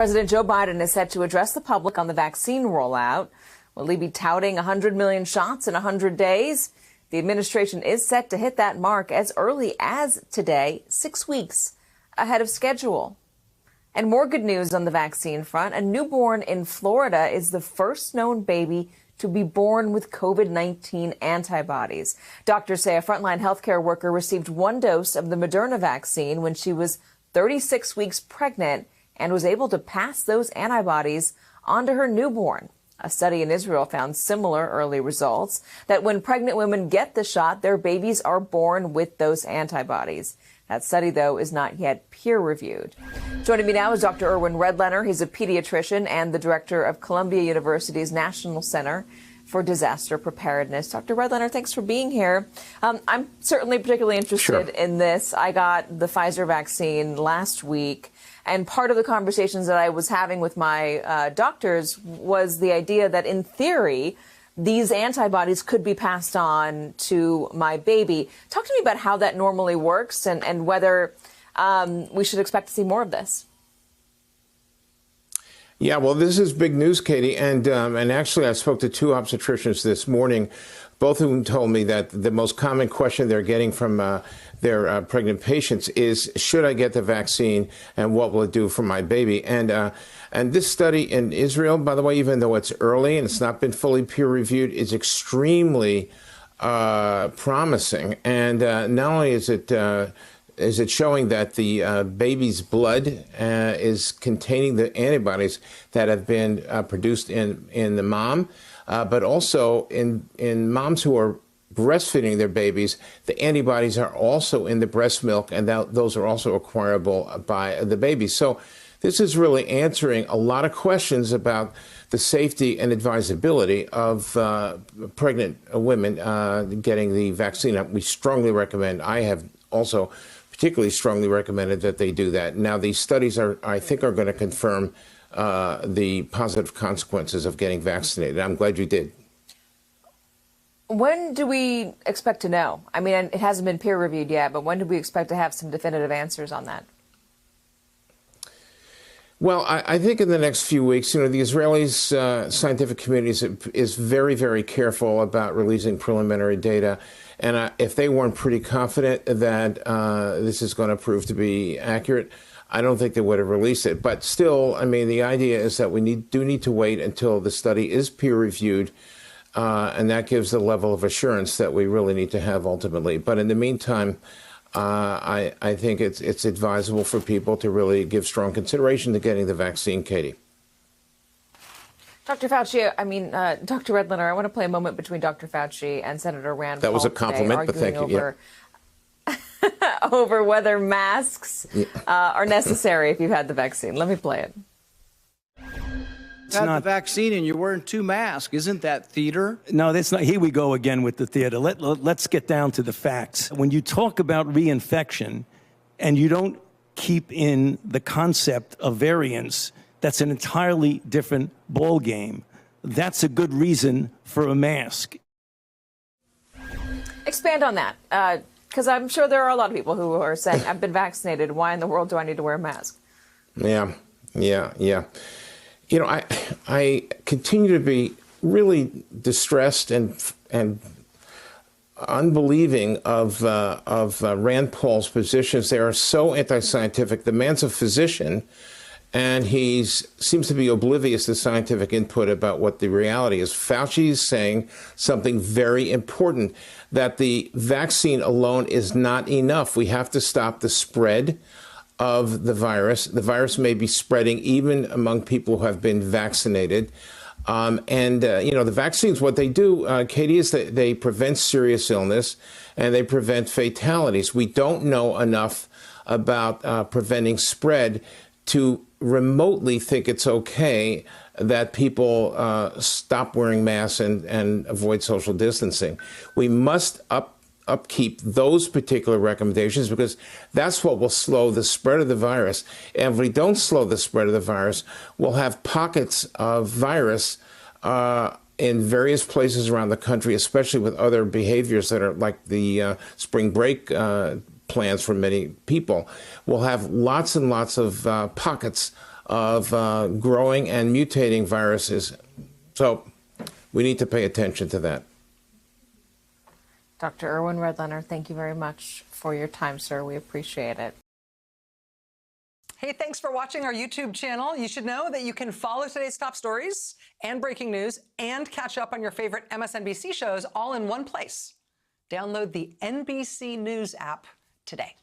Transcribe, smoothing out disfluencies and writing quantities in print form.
President Joe Biden is set to address the public on the vaccine rollout. Will he be touting 100 million shots in 100 days? The administration is set to hit that mark as early as today, 6 weeks ahead of schedule. And more good news on the vaccine front. A newborn in Florida is the first known baby to be born with COVID-19 antibodies. Doctors say a frontline healthcare worker received 1 dose of the Moderna vaccine when she was 36 weeks pregnant and was able to pass those antibodies onto her newborn. A study in Israel found similar early results, that when pregnant women get the shot, their babies are born with those antibodies. That study, though, is not yet peer-reviewed. Joining me now is Dr. Irwin Redlener. He's a pediatrician and the director of Columbia University's National Center for Disaster Preparedness. Dr. Redlener, thanks for being here. I'm certainly particularly interested in this. I got the Pfizer vaccine last week, and part of the conversations that I was having with my doctors was the idea that, in theory, these antibodies could be passed on to my baby. Talk to me about how that normally works and whether we should expect to see more of this. Yeah, well, this is big news, Katie. And actually, I spoke to 2 obstetricians this morning, both of whom told me that the most common question they're getting from their pregnant patients is, should I get the vaccine and what will it do for my baby? And this study in Israel, by the way, even though it's early and it's not been fully peer reviewed, is extremely promising. And not only is it showing that the baby's blood is containing the antibodies that have been produced in the mom, but also in moms who are breastfeeding their babies, the antibodies are also in the breast milk, and those are also acquirable by the baby. So this is really answering a lot of questions about the safety and advisability of pregnant women getting the vaccine. We strongly recommend, I have also particularly strongly recommended that they do that. Now, these studies I think are going to confirm the positive consequences of getting vaccinated. I'm glad you did. When do we expect to know? I mean, it hasn't been peer reviewed yet, but when do we expect to have some definitive answers on that? Well, I think in the next few weeks, the Israelis' scientific community is very, very careful about releasing preliminary data. And if they weren't pretty confident that this is going to prove to be accurate, I don't think they would have released it. But still, I mean, the idea is that we do need to wait until the study is peer reviewed. And that gives the level of assurance that we really need to have ultimately. But in the meantime, I think it's advisable for people to really give strong consideration to getting the vaccine, Katie. Dr. Fauci, Dr. Redlener, I want to play a moment between Dr. Fauci and Senator Rand Paul. That was a compliment, but thank you. Over whether masks are necessary if you've had the vaccine. Let me play it. Had the vaccine and you're wearing 2 masks. Isn't that theater? No, that's not. Here we go again with the theater. Let's get down to the facts. When you talk about reinfection and you don't keep in the concept of variants, that's an entirely different ball game. That's a good reason for a mask. Expand on that, because I'm sure there are a lot of people who are saying, I've been vaccinated. Why in the world do I need to wear a mask? Yeah. I continue to be really distressed and unbelieving of Rand Paul's positions. They are so anti-scientific. The man's a physician, and he seems to be oblivious to scientific input about what the reality is. Fauci is saying something very important, that the vaccine alone is not enough. We have to stop the spread of the virus. The virus may be spreading even among people who have been vaccinated. The vaccines, what they do, Katie, is that they prevent serious illness and they prevent fatalities. We don't know enough about preventing spread to remotely think it's okay that people stop wearing masks and avoid social distancing. We must upkeep those particular recommendations, because that's what will slow the spread of the virus. And if we don't slow the spread of the virus, we'll have pockets of virus in various places around the country, especially with other behaviors that are like the spring break plans for many people. We'll have lots and lots of pockets of growing and mutating viruses. So we need to pay attention to that. Dr. Irwin Redlener, thank you very much for your time, sir. We appreciate it. Hey, thanks for watching our YouTube channel. You should know that you can follow today's top stories and breaking news and catch up on your favorite MSNBC shows all in one place. Download the NBC News app today.